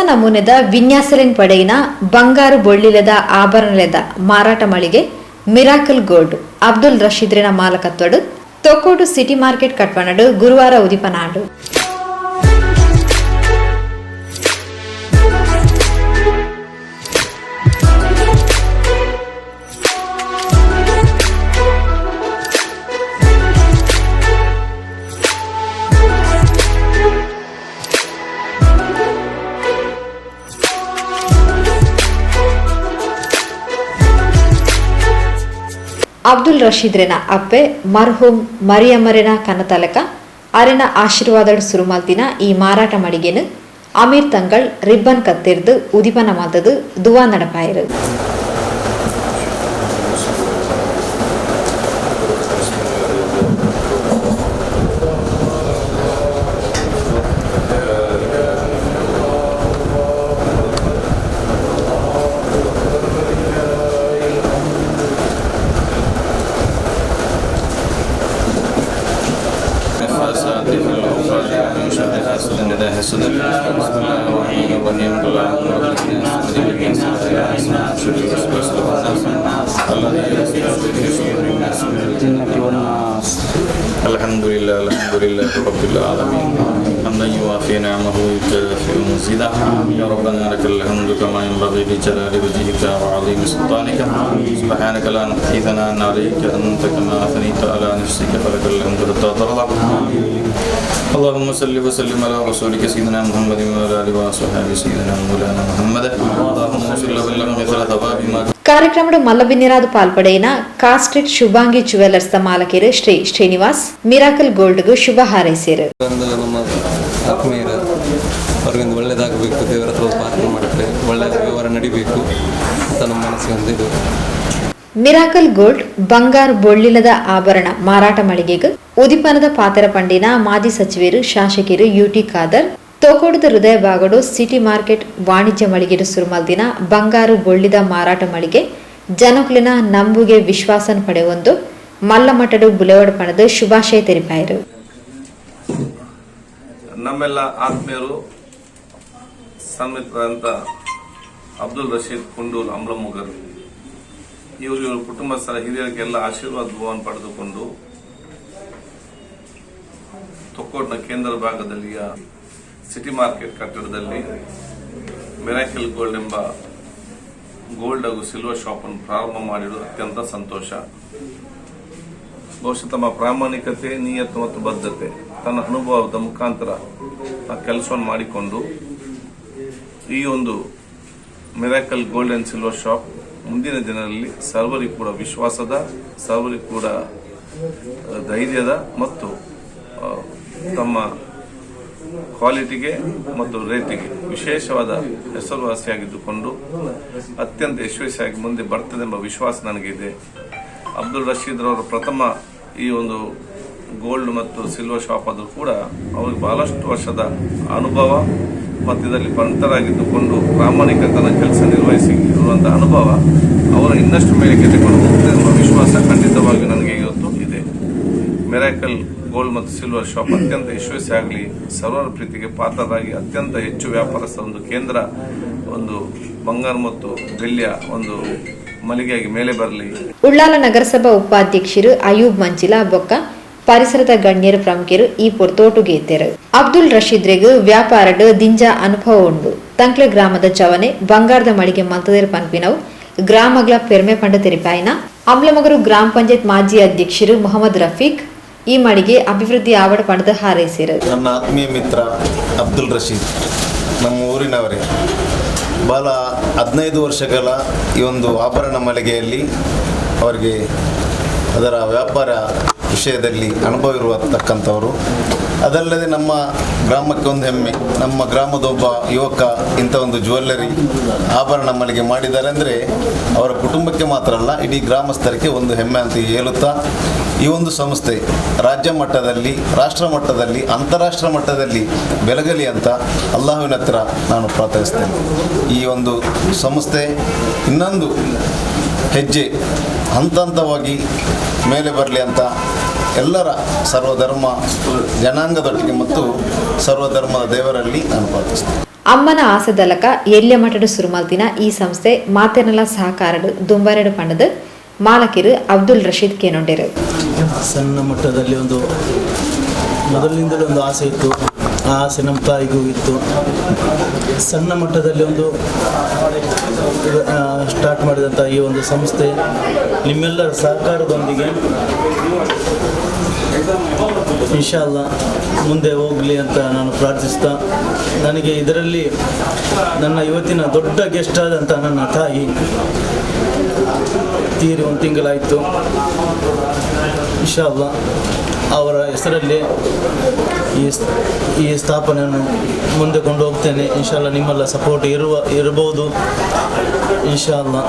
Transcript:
ನಮೂನೆದ ವಿನ್ಯಾಸಲಿನ ಪಡೆಯಿನ ಬಂಗಾರು ಬೊಳ್ಳಿಲೆದ ಆಭರಣಲೆದ ಮಾರಾಟ ಮಳಿಗೆ ಮಿರಾಕಲ್ ಗೋಲ್ಡ್ ಅಬ್ದುಲ್ ರಶೀದ್ರಿನ ಮಾಲಕತ್ವಡು ತೊಕ್ಕೋಡು ಸಿಟಿ ಮಾರ್ಕೆಟ್ ಕಟ್ಪನಡು ಗುರುವಾರ ಉದಿಪನಾಡು. ಅಬ್ದುಲ್ ರಶೀದ್ರೆನ ಅಪ್ಪೆ ಮರ್ಹೂಮ್ ಮರಿಯಮ್ಮರೆನ ಕನತಲಕ ಅರೆನ ಆಶೀರ್ವಾದಡ್ ಸುರುಮಲ್ತಿನ ಈ ಮಾರಾಟ ಮಳಿಗೆನು ಅಮೀರ್ ತಂಗಳ್ ರಿಬ್ಬನ್ ಕತ್ತಿರ್ದು ಉದಿಪನ ಮಾತದು ದುವಾ ನಡಪಾಯಿರು. Alhamdulillah rabbil alamin hamdan yuwafi ni'amahu wa yukafi'u mazidah ya rabbana lakal hamdu kama yanbaghi li jalali wajhika wa 'azimi sultanika subhanaka la nuhsi thana'an 'alayka anta kama athnayta 'ala nafsika falakal hamdu hatta tarda. Allahumma salli wa sallim ala rasulika sayyidina Muhammadin wa ala alihi wa sahbihi sayyidina Maulana Muhammad. Allahumma salli wa sallim ala tababi ಕಾರ್ಯಕ್ರಮದ ಮಲ್ಲಬಿನ್ನಿರಾದ ಪಾಲ್ಪಡೆಯಿನ ಕಾಸ್ಟ್ರಿಟ್ Shubhangi jewellers ಮಾಲಕರು Shri Srinivas miracle ಗೋಲ್ಡ್ಗೂ ಶುಭ ಹಾರೈಸಿರು. ನಮ್ಮ ಆತ್ಮೀಯರ ಅವ್ರಿಗೊಂದು ಒಳ್ಳೇದಾಗಬೇಕು, ದೇವರ ಹತ್ರ ಪ್ರಾರ್ಥನೆ ಮಾಡುತ್ತೆ, ಒಳ್ಳೆಯ ವ್ಯವಹಾರ ನಡಿಬೇಕು ಅಂತ ನಮ್ಮ ಮನಸ್ಸಿಗೆ ಹೊಂದಿದ್ದು. ಮಿರಾಕಲ್ ಗೋಲ್ಡ್ ಬಂಗಾರ ಬೊಳ್ಳಿಲದ ಆಭರಣ ಮಾರಾಟ ಮಳಿಗೆಗೂ ಉದಿಪನದ ಪಾತೆರ ಪಂಡಿನ ಮಾಜಿ ಸಚಿವರು ಶಾಸಕರು ಯುಟಿ ಖಾದರ್ ತೋಕೋಡದ ಹೃದಯ ಬಾಗಡು ಸಿಟಿ ಮಾರ್ಕೆಟ್ ವಾಣಿಜ್ಯ ಮಳಿಗೆಡು ಸುರುಮಲ್ದಿನ ಬಂಗಾರು ಬೊಳ್ಳಿದ ಮಾರಾಟ ಮಳಿಗೆ ಜನಕುಲಿನ ನಂಬುಗೆ ವಿಶ್ವಾಸನ ಪಡೆಯೊಂದು ಮಲ್ಲಮಠಡು ಬುಲೆವಡ್ ಪಣದು ಶುಭಾಶಯ ತೆರಿಪಾಯಿರು. ನಮ್ಮೆಲ್ಲ ಆತ್ಮೀಯರು ಸನ್ಮಿತ್ರರಂತ ಅಬ್ದುಲ್ ರಶೀದ್ ಕುಂಡೂಲ್ ಅಮ್ಲಮುಗರ್ ಇವರು ಕುಟುಂಬಸ್ಥರ ಹಿರಿಯರಿಗೆಲ್ಲ ಆಶೀರ್ವಾದ ಭವನ ಪಡೆದುಕೊಂಡು ತೊಕ್ಕೋಡ್ನ ಕೇಂದ್ರ ಭಾಗದಲ್ಲಿಯ ಸಿಟಿ ಮಾರ್ಕೆಟ್ ಕಟ್ಟಡದಲ್ಲಿ ಮಿರಾಕಲ್ ಗೋಲ್ಡ್ ಎಂಬ ಗೋಲ್ಡ್ ಹಾಗೂ ಸಿಲ್ವರ್ ಶಾಪ್ ಅನ್ನು ಪ್ರಾರಂಭ ಮಾಡಿರುವುದು ಅತ್ಯಂತ ಸಂತೋಷ. ಬಹುಶಃ ತಮ್ಮ ಪ್ರಾಮಾಣಿಕತೆ, ನಿಯತ್ತು ಮತ್ತು ಬದ್ಧತೆ, ತನ್ನ ಅನುಭವದ ಮುಖಾಂತರ ಆ ಕೆಲಸವನ್ನು ಮಾಡಿಕೊಂಡು ಈ ಒಂದು miracle gold and silver shop ಮುಂದಿನ ದಿನಗಳಲ್ಲಿ ಸರ್ವರಿಗೂ ಕೂಡ ವಿಶ್ವಾಸದ, ಸರ್ವರಿಗೂ ಕೂಡ ಧೈರ್ಯದ ಮತ್ತು ತಮ್ಮ ಕ್ವಾಲಿಟಿಗೆ ಮತ್ತು ರೇಟಿಗೆ ವಿಶೇಷವಾದ ಹೆಸರುವಾಸಿಯಾಗಿದ್ದುಕೊಂಡು ಅತ್ಯಂತ ಯಶಸ್ವಿಯಾಗಿ ಮುಂದೆ ಬರ್ತದೆ ಎಂಬ ವಿಶ್ವಾಸ ನನಗಿದೆ. ಅಬ್ದುಲ್ ರಶೀದ್ ರವರ ಪ್ರಥಮ ಈ ಒಂದು ಗೋಲ್ಡ್ ಮತ್ತು ಸಿಲ್ವರ್ ಶಾಪ್ ಆದರೂ ಕೂಡ ಅವರಿಗೆ ಬಹಳಷ್ಟು ವರ್ಷದ ಅನುಭವ ಮತ್ತು ಇದರಲ್ಲಿ ಬಂಟರಾಗಿದ್ದುಕೊಂಡು ಪ್ರಾಮಾಣಿಕತನ ಕೆಲಸ ನಿರ್ವಹಿಸಿ ಇರುವಂತಹ ಅನುಭವ ಅವರ ಇನ್ನಷ್ಟು ಮೇಲೆ ಗೆದ್ದುಕೊಂಡು ಹೋಗ್ತದೆ ಎಂಬ ವಿಶ್ವಾಸ ಖಂಡಿತವಾಗಿ ನನಗೆ ಇವತ್ತು ಇದೆ. ಮಿರಾಕಲ್ ಗೋಲ್ಡ್ ಮತ್ತು ಸಿಲ್ವರ್ ಶಾಪ್ ಅತ್ಯಂತ ಯಶಸ್ವಿಯಾಗಲಿ, ಸರ್ವರ ಪ್ರೀತಿಗೆ ಪಾತ್ರರಾಗಿ ಅತ್ಯಂತ ಹೆಚ್ಚು ವ್ಯಾಪಾರಸ್ಥರ ಒಂದು ಕೇಂದ್ರ, ಒಂದು ಬಂಗಾರ ಮತ್ತು ಬೆಳ್ಳಿಯ ಒಂದು ಮಳಿಗೆಯಾಗಿ ಮೇಲೆ ಬರಲಿ. ಉಳ್ಳಾಲ ನಗರಸಭಾ ಉಪಾಧ್ಯಕ್ಷರು ಅಯೂಬ್ ಮಂಜಿಲಾ ಬೊಕ್ಕ ಪರಿಸರದ ಗಣ್ಯರು ಪ್ರಮುಖರು ಈ ಪೊರ್ತೋಟುಗೆ ಎತ್ತರು. ಅಬ್ದುಲ್ ರಶೀದ್ರೆಗೂ ವ್ಯಾಪಾರಡು ದಿಂಜ ಅನುಭವ ಉಂಡು. ತಂಕ್ಲೆ ಗ್ರಾಮದ ಚವನೆ ಬಂಗಾರದ ಮಳಿಗೆ ಮಂತದೇರು ಪನ್ಪಿನವು ಗ್ರಾಮಗಳ ಪೆರ್ಮೆ ಪಂಡ ತೆರಿಪಾಯಿನ ಅಮ್ಲಮಗರು ಗ್ರಾಮ ಪಂಚಾಯತ್ ಮಾಜಿ ಅಧ್ಯಕ್ಷರು ಮೊಹಮ್ಮದ್ ರಫೀಕ್ ಈ ಮಳಿಗೆ ಅಭಿವೃದ್ಧಿ ಆವಡ ಪಡೆದು ಹಾರೈಸಿರು. ನನ್ನ ಆತ್ಮೀಯ ಮಿತ್ರ ಅಬ್ದುಲ್ ರಶೀದ್ ನಮ್ಮ ಊರಿನವರೇ. ಬಹಳ 15 ವರ್ಷಗಳ ಈ ಒಂದು ಆಭರಣ ಮಳಿಗೆಯಲ್ಲಿ ಅವರಿಗೆ ಅದರ ವ್ಯಾಪಾರ ವಿಷಯದಲ್ಲಿ ಅನುಭವ ಇರುವತಕ್ಕಂಥವರು. ಅದಲ್ಲದೆ ನಮ್ಮ ಗ್ರಾಮಕ್ಕೆ ಒಂದು ಹೆಮ್ಮೆ, ನಮ್ಮ ಗ್ರಾಮದ ಒಬ್ಬ ಯುವಕ ಇಂಥ ಒಂದು ಜ್ಯುವೆಲ್ಲರಿ ಆಭರಣ ಮಳಿಗೆ ಮಾಡಿದ್ದಾರೆ ಅಂದರೆ ಅವರ ಕುಟುಂಬಕ್ಕೆ ಮಾತ್ರ ಅಲ್ಲ, ಇಡೀ ಗ್ರಾಮಸ್ಥರಿಗೆ ಒಂದು ಹೆಮ್ಮೆ ಅಂತ ಹೇಳುತ್ತಾ ಈ ಒಂದು ಸಂಸ್ಥೆ ರಾಜ್ಯ ಮಟ್ಟದಲ್ಲಿ, ರಾಷ್ಟ್ರ ಮಟ್ಟದಲ್ಲಿ, ಅಂತಾರಾಷ್ಟ್ರ ಮಟ್ಟದಲ್ಲಿ ಬೆಳಗಲಿ ಅಂತ ಅಲ್ಲಾಹುವಿನ ಹತ್ರ ನಾನು ಪ್ರಾರ್ಥಿಸ್ತೇನೆ. ಈ ಒಂದು ಸಂಸ್ಥೆ ಇನ್ನೊಂದು ಹೆಜ್ಜೆ ಹಂತ ಹಂತವಾಗಿ ಮೇಲೆ ಬರಲಿ ಅಂತ ಎಲ್ಲರ ಸರ್ವಧರ್ಮ ಜನಾಂಗದೊಟ್ಟಿಗೆ ಮತ್ತು ಸರ್ವಧರ್ಮದ ದೇವರಲ್ಲಿ ನಾನು ಪ್ರಾರ್ಥಿಸ್ತೇನೆ. ಅಮ್ಮನ ಆಸದಲಕ ಎಲ್ಯ ಮಠಡು ಸುರುಮಲ್ತಿನ ಈ ಸಂಸ್ಥೆ ಮಾತೆರ್ನಲ ಸಹಕಾರಡು ದುಂಬಾರೆಡು ಪಂಡದ ಮಾಲಕಿರು ಅಬ್ದುಲ್ ರಶೀದ್ ಕೇನೊಂಡೆರು. ಸಣ್ಣ ಮಟ್ಟದಲ್ಲಿ ಒಂದು ಮೊದಲಿನಿಂದಲೂ ಒಂದು ಆಸೆ ಇತ್ತು. ಆ ಆಸೆ ನಮ್ಮ ತಾಯಿಗೂ ಇತ್ತು. ಸಣ್ಣ ಮಟ್ಟದಲ್ಲಿ ಒಂದು ಸ್ಟಾರ್ಟ್ ಮಾಡಿದಂಥ ಈ ಒಂದು ಸಂಸ್ಥೆ ನಿಮ್ಮೆಲ್ಲರ ಸಹಕಾರದೊಂದಿಗೆ ಇನ್ಶಾ ಅಲ್ಲಾ ಮುಂದೆ ಹೋಗಲಿ ಅಂತ ನಾನು ಪ್ರಾರ್ಥಿಸ್ತಾ, ನನಗೆ ಇದರಲ್ಲಿ ನನ್ನ ಇವತ್ತಿನ ದೊಡ್ಡ ಗೆಸ್ಟ್ ಆದಂಥ ನನ್ನ ತಾಯಿ ತೀರಿ 1 ತಿಂಗಳಾಯಿತು. ಇನ್ಶಾ ಅಲ್ಲಾ ಅವರ ಹೆಸರಲ್ಲಿ ಈ ಸ್ಥಾಪನೆಯನ್ನು ಮುಂದೆ ಕೊಂಡು ಹೋಗ್ತೇನೆ. ಇನ್ಶಾ ಅಲ್ಲಾ ನಿಮ್ಮೆಲ್ಲ ಸಪೋರ್ಟ್ ಇರ್ಬೋದು ಇನ್ಶಾ ಅಲ್ಲಾ.